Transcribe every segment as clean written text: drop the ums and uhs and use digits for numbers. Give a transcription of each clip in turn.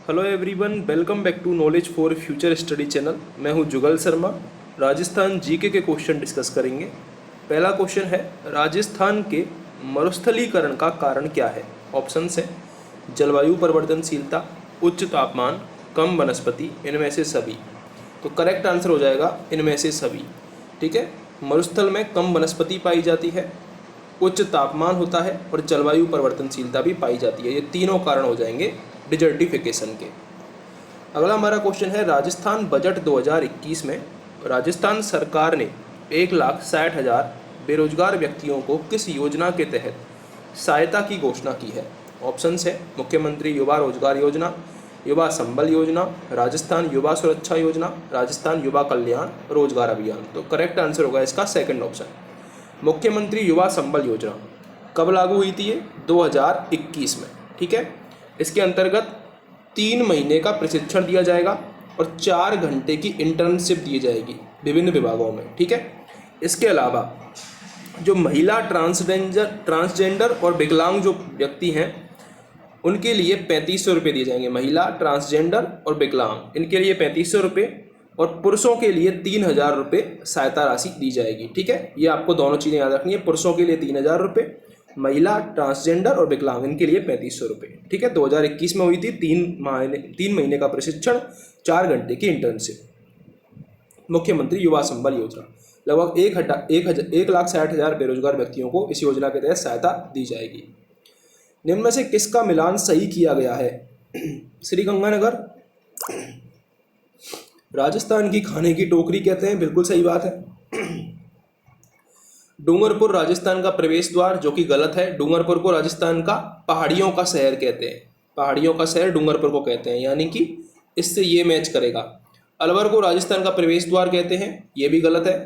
Hello everyone, welcome back to knowledge for future study channel. मैं हूं Jugal Sharma. Rajasthan GK के question discuss करेंगे। पहला क्वेश्चन है, राजस्थान के मरुस्थलीकरण का कारण क्या है? ऑप्शंस है जलवायु परिवर्तनशीलता, उच्च तापमान, कम वनस्पति, इनमें से सभी। तो करेक्ट आंसर हो जाएगा इनमें से सभी। ठीक है, मरुस्थल में कम वनस्पति पाई जाती है, उच्च तापमान होता है और जलवायु परिवर्तनशीलता भी पाई जाती है। ये तीनों कारण हो जाएंगे डिजर्टिफिकेशन के। अगला हमारा क्वेश्चन है, राजस्थान बजट 2021 में राजस्थान सरकार ने 1,60,000 बेरोजगार व्यक्तियों को किस योजना के तहत सहायता की घोषणा की है? ऑप्शंस है मुख्यमंत्री युवा रोजगार योजना, युवा संबल योजना, राजस्थान युवा सुरक्षा योजना, राजस्थान युवा कल्याण रोजगार अभियान। तो करेक्ट आंसर होगा इसका सेकंड ऑप्शन, मुख्यमंत्री युवा संबल योजना। कब लागू हुई थी ये? 2021 में। ठीक है, इसके अंतर्गत 3 महीने का प्रशिक्षण दिया जाएगा और 4 घंटे की इंटर्नशिप दी जाएगी विभिन्न विभागों में। ठीक है, इसके अलावा जो महिला ट्रांसजेंडर और विकलांग जो व्यक्ति हैं उनके लिए 3500 रुपये दिए जाएंगे। महिला, ट्रांसजेंडर और विकलांग, इनके लिए 3500 रुपये और पुरुषों के लिए 3000 रुपये सहायता राशि दी जाएगी। ठीक है, ये आपको दोनों चीज़ें याद रखनी है। पुरुषों के लिए 3000 रुपये, महिला, ट्रांसजेंडर और विकलांग, इनके लिए 3500 रुपये। ठीक है, 2021 में हुई थी 3 महीने का प्रशिक्षण, 4 घंटे की इंटर्नशिप। मुख्यमंत्री युवा संबल योजना, लगभग 1,60,000 बेरोजगार व्यक्तियों को इस योजना के तहत सहायता दी जाएगी। निम्न में से किसका मिलान सही किया गया है? श्रीगंगानगर राजस्थान की खाने की टोकरी कहते हैं, बिल्कुल सही बात है। डूंगरपुर राजस्थान का प्रवेश द्वार, जो कि गलत है। डूंगरपुर को राजस्थान का पहाड़ियों का शहर कहते हैं। पहाड़ियों का शहर डूंगरपुर को कहते हैं, यानी कि इससे ये मैच करेगा। अलवर को राजस्थान का प्रवेश द्वार कहते हैं, ये भी गलत है।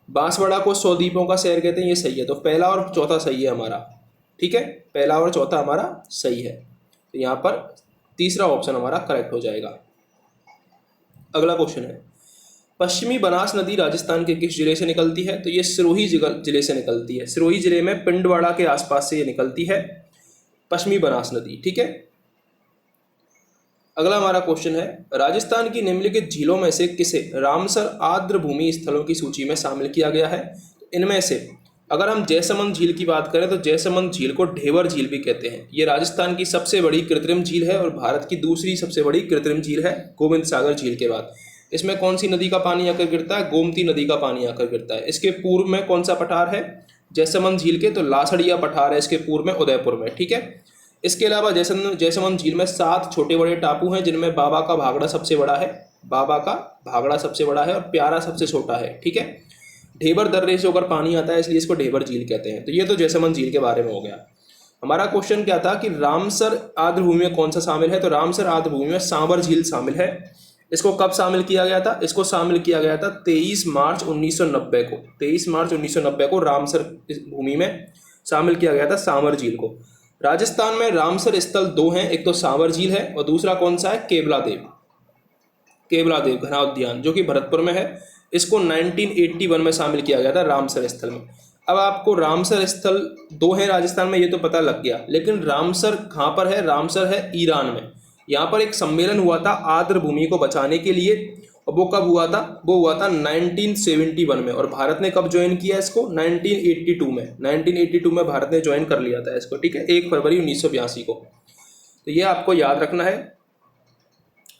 बांसवाड़ा को 100 द्वीपों का शहर कहते हैं, ये सही है। तो पहला और चौथा सही है हमारा। ठीक है, पहला और चौथा हमारा सही है। तो यहाँ पर तीसरा ऑप्शन हमारा करेक्ट हो जाएगा। अगला क्वेश्चन है, पश्चिमी बनास नदी राजस्थान के किस जिले से निकलती है? तो ये सिरोही जिले से निकलती है। सिरोही जिले में पिंडवाड़ा के आसपास से ये निकलती है पश्चिमी बनास नदी। ठीक है, अगला हमारा क्वेश्चन है, राजस्थान की निम्नलिखित झीलों में से किसे रामसर आर्द्र भूमि स्थलों की सूची में शामिल किया गया है? इनमें से अगर हम जैसमंद झील की बात करें तो जैसमंद झील को ढेवर झील भी कहते हैं। ये राजस्थान की सबसे बड़ी कृत्रिम झील है और भारत की दूसरी सबसे बड़ी कृत्रिम झील है गोविंद सागर झील के बाद। इसमें कौन सी नदी का पानी आकर गिरता है? गोमती नदी का पानी आकर गिरता है। इसके पूर्व में कौन सा पठार है जैसमंद झील के? तो लासड़िया पठार है इसके पूर्व में, उदयपुर में। ठीक है, इसके अलावा जैसमंद झील में 7 छोटे बड़े टापू हैं, जिनमें बाबा का भागड़ा सबसे बड़ा है। बाबा का भागड़ा सबसे बड़ा है और प्यारा सबसे छोटा है। ठीक है, ढेबर दर्रे से होकर पानी आता है, इसलिए इसको ढेबर झील कहते हैं। तो ये तो जैसमंद झील के बारे में हो गया। हमारा क्वेश्चन क्या था कि रामसर आर्द्रभूमि में कौन सा शामिल है? तो रामसर आर्द्रभूमि में सांबर झील शामिल है। इसको कब शामिल किया गया था? इसको शामिल किया गया था 23 मार्च 1990 को। 23 मार्च 1990 को रामसर भूमि में शामिल किया गया था सांबर झील को। राजस्थान में रामसर स्थल 2 हैं, एक तो सांबर झील है और दूसरा कौन सा है? केवलादेव घना उद्यान, जो कि भरतपुर में है। इसको 1981 में शामिल किया गया था रामसर स्थल में। अब आपको रामसर स्थल 2 है राजस्थान में, ये तो पता लग गया, लेकिन रामसर कहाँ पर है? रामसर है ईरान में। यहाँ पर एक सम्मेलन हुआ था आर्द्र भूमि को बचाने के लिए, और वो कब हुआ था? वो हुआ था 1971 में। और भारत ने कब ज्वाइन किया इसको? 1982 में। 1982 में भारत ने ज्वाइन कर लिया था इसको। ठीक है, 1 फरवरी 1982 को। तो ये आपको याद रखना है।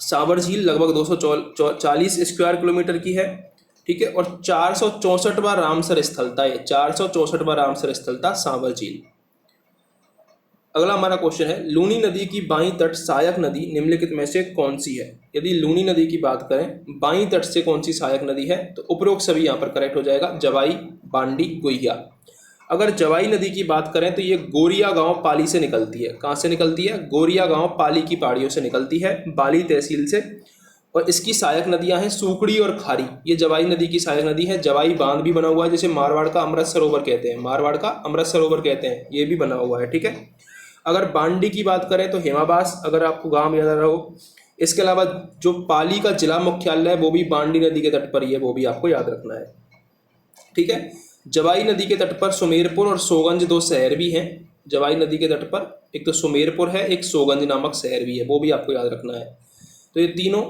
सांबर झील लगभग 240 स्क्वायर किलोमीटर की है। ठीक है, और 464वां रामसर स्थल था ये, 464वां रामसर स्थल था सांबर झील। अगला हमारा क्वेश्चन है, लूनी नदी की बाईं तट सहायक नदी निम्नलिखित में से कौन सी है? यदि लूनी नदी की बात करें बाईं तट से कौन सी सहायक नदी है? तो उपरोक्त सभी यहाँ पर करेक्ट हो जाएगा, जवाई, बांडी, गुहिया। अगर जवाई नदी की बात करें तो ये गोरिया गांव पाली से निकलती है। कहाँ से निकलती है? गोरिया गांव पाली की पहाड़ियों से निकलती है, बाली तहसील से। और इसकी सहायक नदियां हैं सूखड़ी और खारी। ये जवाई नदी की सहायक नदी है। जवाई बांध भी बना हुआ है, जिसे मारवाड़ का अमृत सरोवर कहते हैं। मारवाड़ का अमृत सरोवर कहते हैं, ये भी बना हुआ है। ठीक है, अगर बांडी की बात करें तो हेमाबास, अगर आपको गांव याद आ रहा हो। इसके अलावा जो पाली का जिला मुख्यालय है वो भी बांडी नदी के तट पर ही है, वो भी आपको याद रखना है। ठीक है, जवाई नदी के तट पर सुमेरपुर और सोगंज 2 शहर भी हैं। जवाई नदी के तट पर। एक तो सुमेरपुर है, एक सोगंज नामक शहर भी है, वो भी आपको याद रखना है। तो ये तीनों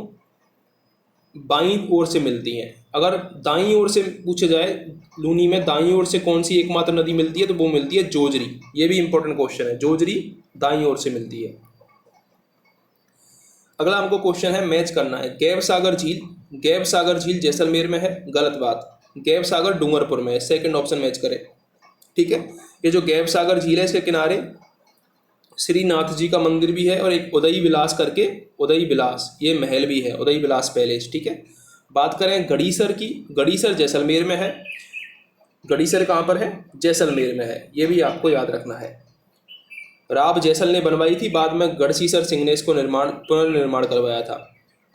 बाईं ओर से मिलती हैं। अगर दाईं ओर से पूछे जाए लूनी में दाईं ओर से कौन सी एकमात्र नदी मिलती है, तो वो मिलती है जोजरी। ये भी इंपॉर्टेंट क्वेश्चन है, जोजरी दाईं ओर से मिलती है। अगला हमको क्वेश्चन है, मैच करना है। गैब सागर झील, गैब सागर झील जैसलमेर में है, गलत बात। गैब सागर डूंगरपुर में है, सेकंड ऑप्शन मैच करें। ठीक है, ये जो गैब सागर झील है इसके किनारे श्रीनाथ जी का मंदिर भी है और एक उदय विलास करके, उदय विलास ये महल भी है, उदय विलास पैलेस। ठीक है, बात करें गड़ीसर की, गड़ीसर जैसलमेर में है। गड़ीसर कहाँ पर है? जैसलमेर में है, ये भी आपको याद रखना है। राव जैसल ने बनवाई थी, बाद में गढ़सीसर सिंह ने इसको पुनर्निर्माण करवाया था।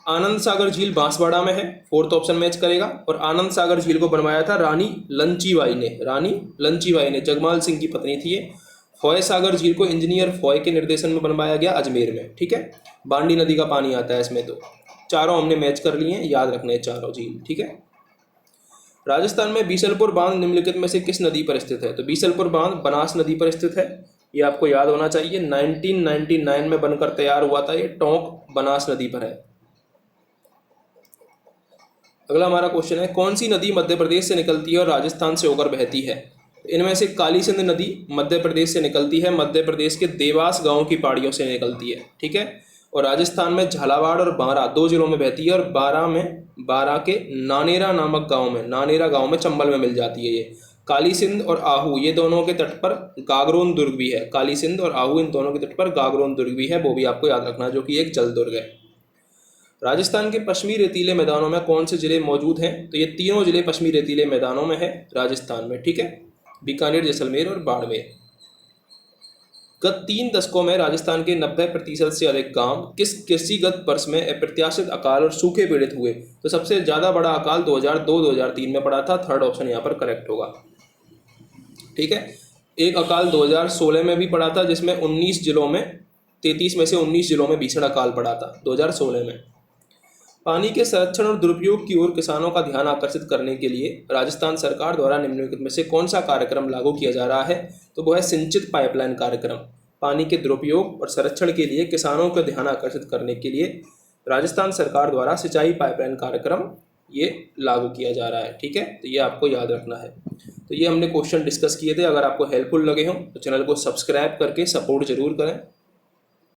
आनंद सागर झील बांसवाड़ा में है, फोर्थ ऑप्शन मैच करेगा। और आनंद सागर झील को बनवाया था रानी लंचीबाई ने, रानी लंचीबाई ने, जगमाल सिंह की पत्नी थी ये। फॉय सागर झील को इंजीनियर फॉय के निर्देशन में बनवाया गया अजमेर में। ठीक है, बांडी नदी का पानी आता है इसमें। तो चारों हमने मैच कर लिए हैं, याद रखने हैं चारों झील। ठीक है, राजस्थान में बीसलपुर बांध निम्नलिखित में से किस नदी पर स्थित है? तो बीसलपुर बांध बनास नदी पर स्थित है, ये आपको याद होना चाहिए। 1999 में बनकर तैयार हुआ था, ये टोंक बनास नदी पर है। अगला हमारा क्वेश्चन है, कौन सी नदी मध्य प्रदेश से निकलती है और राजस्थान से होकर बहती है? इनमें से काली सिंध नदी मध्य प्रदेश से निकलती है, मध्य प्रदेश के देवास गांव की पहाड़ियों से निकलती है। ठीक है, और राजस्थान में झालावाड़ और बारां दो जिलों में बहती है, और बारां के नानेरा नामक गांव में, नानेरा गांव में चंबल में मिल जाती है ये। काली सिंध और आहू ये दोनों के तट पर गागरोन दुर्ग भी है, काली सिंध और आहू इन दोनों के तट पर गागरोन दुर्ग भी है, वो भी आपको याद रखना है, जो कि एक जल दुर्ग है। राजस्थान के पश्चिमी रेतीले मैदानों में कौन से जिले मौजूद हैं? तो ये तीनों जिले पश्चिमी रेतीले मैदानों में है राजस्थान में। ठीक है, बीकानेर, जैसलमेर और बाड़मेर। गत 3 दशकों में राजस्थान के 90% से अधिक गांव किस कृषिगत वर्ष में अप्रत्याशित अकाल और सूखे पीड़ित हुए? तो सबसे ज्यादा बड़ा अकाल 2002-2003 में पड़ा था, थर्ड ऑप्शन यहाँ पर करेक्ट होगा। ठीक है, एक अकाल 2016 में भी पड़ा था, जिसमें 19 जिलों में 33 में से 19 जिलों में भीषण अकाल पड़ा था 2016 में। पानी के संरक्षण और दुरुपयोग की ओर किसानों का ध्यान आकर्षित करने के लिए राजस्थान सरकार द्वारा निम्नलिखित में से कौन सा कार्यक्रम लागू किया जा रहा है? तो वो है सिंचित पाइपलाइन कार्यक्रम। पानी के दुरुपयोग और संरक्षण के लिए किसानों का ध्यान आकर्षित करने के लिए राजस्थान सरकार द्वारा सिंचाई पाइपलाइन कार्यक्रम ये लागू किया जा रहा है। ठीक है, तो ये आपको याद रखना है। तो ये हमने क्वेश्चन डिस्कस किए थे। अगर आपको हेल्पफुल लगे हों तो चैनल को सब्सक्राइब करके सपोर्ट जरूर करें।